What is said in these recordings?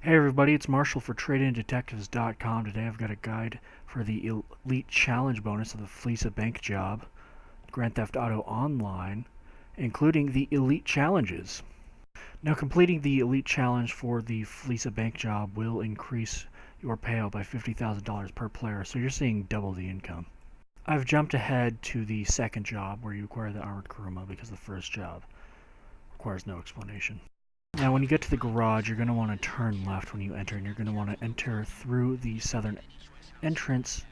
Hey everybody, it's Marshall for TradeInDetectives.com. Today I've got a guide for the Elite Challenge bonus of the FLEECA Bank job, Grand Theft Auto Online, including the Elite Challenges. Now completing the Elite Challenge for the FLEECA Bank job will increase your payout by $50,000 per player, so you're seeing double the income. I've jumped ahead to the second job where you acquire the Armored Kuruma because the first job requires no explanation. Now when you get to the garage, you're going to want to turn left when you enter, and you're going to want to enter through the southern entrance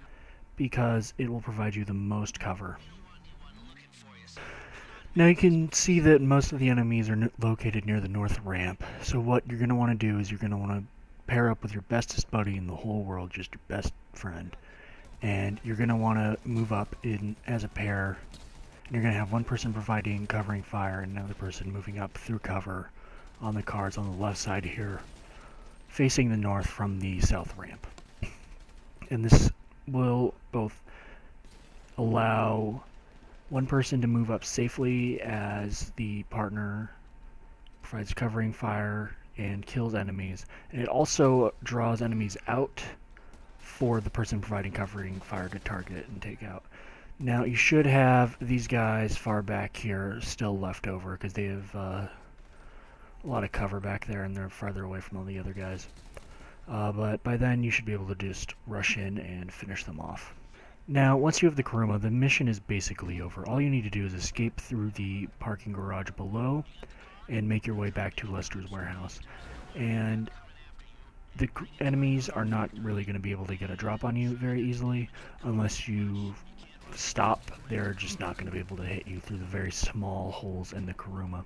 because it will provide you the most cover. Now you can see that most of the enemies are located near the north ramp, so what you're going to want to do is you're going to want to pair up with your bestest buddy in the whole world, just your best friend, and you're going to want to move up in as a pair, and you're going to have one person providing covering fire and another person moving up through cover on the cars on the left side here, facing the north from the south ramp. And this will both allow one person to move up safely as the partner provides covering fire and kills enemies, and it also draws enemies out for the person providing covering fire to target and take out. Now you should have these guys far back here still left over because they have a lot of cover back there and they're farther away from all the other guys. But by then you should be able to just rush in and finish them off. Now once you have the Kuruma, the mission is basically over. All you need to do is escape through the parking garage below and make your way back to Lester's warehouse. And the enemies are not really going to be able to get a drop on you very easily unless you stop. They're just not going to be able to hit you through the very small holes in the Kuruma.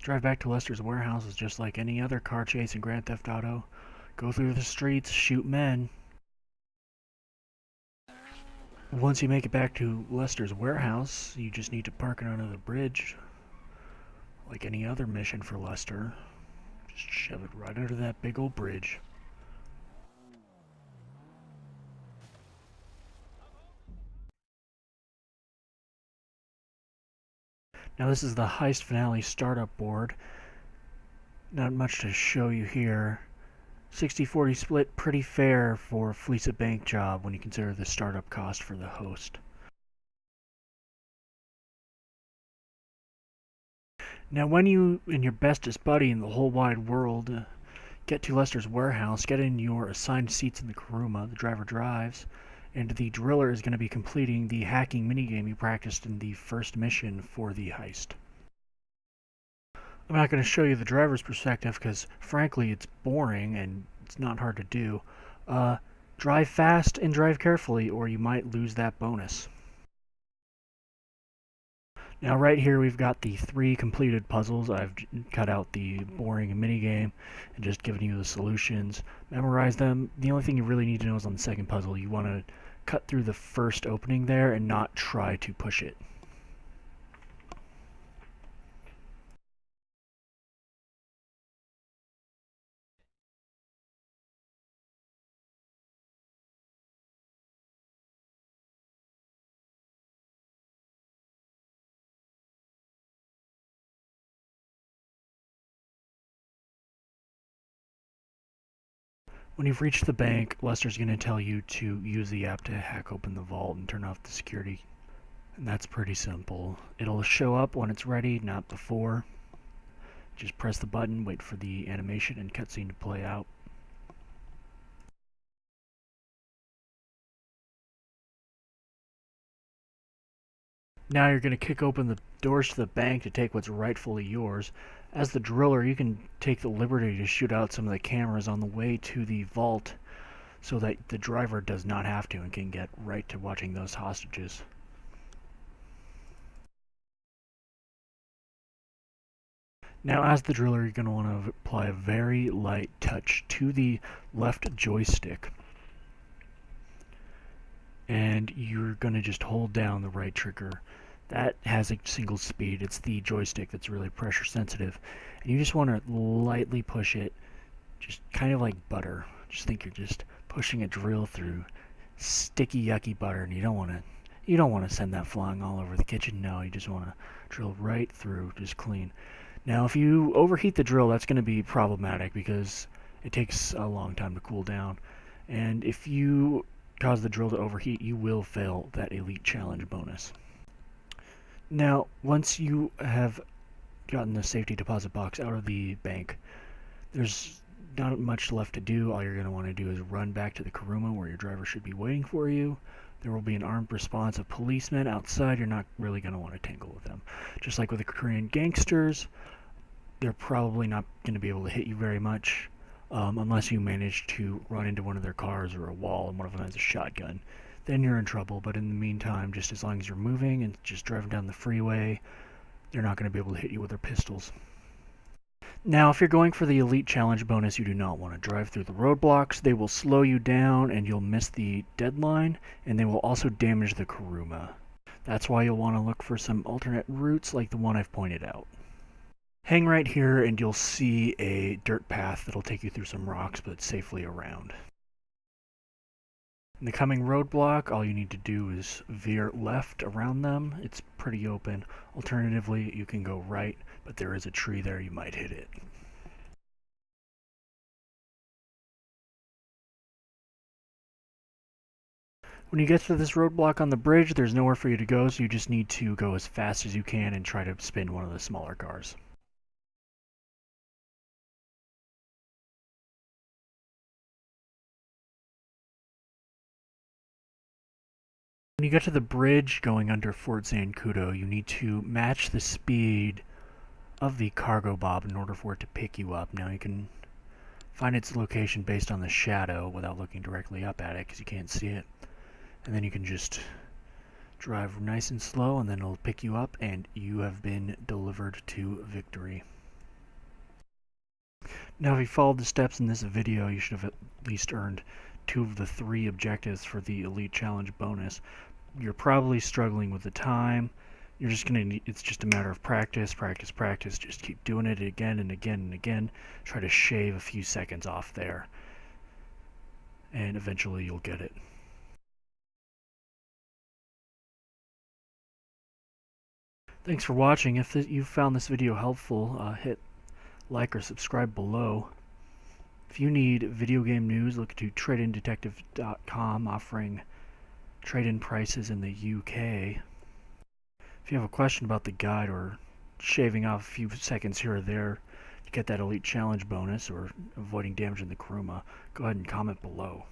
Drive back to Lester's warehouse is just like any other car chase in Grand Theft Auto. Go through the streets, shoot men. Once you make it back to Lester's warehouse, you just need to park it under the bridge. Like any other mission for Lester. Just shove it right under that big old bridge. Now this is the Heist Finale startup board. Not much to show you here. 60-40 split, pretty fair for a FLEECA Bank job when you consider the startup cost for the host. Now when you and your bestest buddy in the whole wide world get to Lester's warehouse, get in your assigned seats in the Kuruma, the driver drives, and the driller is going to be completing the hacking minigame you practiced in the first mission for the heist. I'm not going to show you the driver's perspective because frankly it's boring and it's not hard to do. Drive fast and drive carefully or you might lose that bonus. Now right here we've got the 3 completed puzzles. I've cut out the boring minigame and just given you the solutions. Memorize them. The only thing you really need to know is on the second puzzle. You want to cut through the first opening there and not try to push it. When you've reached the bank, Lester's going to tell you to use the app to hack open the vault and turn off the security. And that's pretty simple. It'll show up when it's ready, not before. Just press the button, wait for the animation and cutscene to play out. Now you're going to kick open the doors to the bank to take what's rightfully yours. As the driller, you can take the liberty to shoot out some of the cameras on the way to the vault so that the driver does not have to and can get right to watching those hostages. Now as the driller, you're going to want to apply a very light touch to the left joystick. And you're going to just hold down the right trigger. That has a single speed. It's the joystick that's really pressure sensitive. And you just want to lightly push it, just kind of like butter. Just think you're just pushing a drill through sticky, yucky butter, and you don't want You don't want to send that flying all over the kitchen. No, you just want to drill right through, just clean. Now, if you overheat the drill, that's going to be problematic because it takes a long time to cool down. And if you cause the drill to overheat, you will fail that Elite Challenge bonus. Now, once you have gotten the safety deposit box out of the bank, there's not much left to do. All you're going to want to do is run back to the Kuruma where your driver should be waiting for you. There will be an armed response of policemen outside. You're not really going to want to tangle with them. Just like with the Korean gangsters, they're probably not going to be able to hit you very much unless you manage to run into one of their cars or a wall and one of them has a shotgun. Then you're in trouble, but in the meantime, just as long as you're moving and just driving down the freeway, they're not going to be able to hit you with their pistols. Now, if you're going for the Elite Challenge bonus, you do not want to drive through the roadblocks. They will slow you down and you'll miss the deadline, and they will also damage the Kuruma. That's why you'll want to look for some alternate routes like the one I've pointed out. Hang right here and you'll see a dirt path that'll take you through some rocks but safely around. In the coming roadblock, all you need to do is veer left around them. It's pretty open. Alternatively, you can go right, but there is a tree there, you might hit it. When you get to this roadblock on the bridge, there's nowhere for you to go, so you just need to go as fast as you can and try to spin one of the smaller cars. When you get to the bridge going under Fort Zancudo, you need to match the speed of the cargo bob in order for it to pick you up. Now you can find its location based on the shadow without looking directly up at it because you can't see it. And then you can just drive nice and slow and then it'll pick you up and you have been delivered to victory. Now if you followed the steps in this video, you should have at least earned 2 of the 3 objectives for the Elite Challenge bonus. You're probably struggling with the time. You're just gonna, it's just a matter of practice, practice, practice. Just keep doing it again and again and again. Try to shave a few seconds off there. And eventually you'll get it. Thanks for watching. If you found this video helpful, hit like or subscribe below. If you need video game news, look to tradeindetective.com, offering trade-in prices in the UK. If you have a question about the guide or shaving off a few seconds here or there to get that Elite Challenge bonus or avoiding damage in the Kuruma, go ahead and comment below.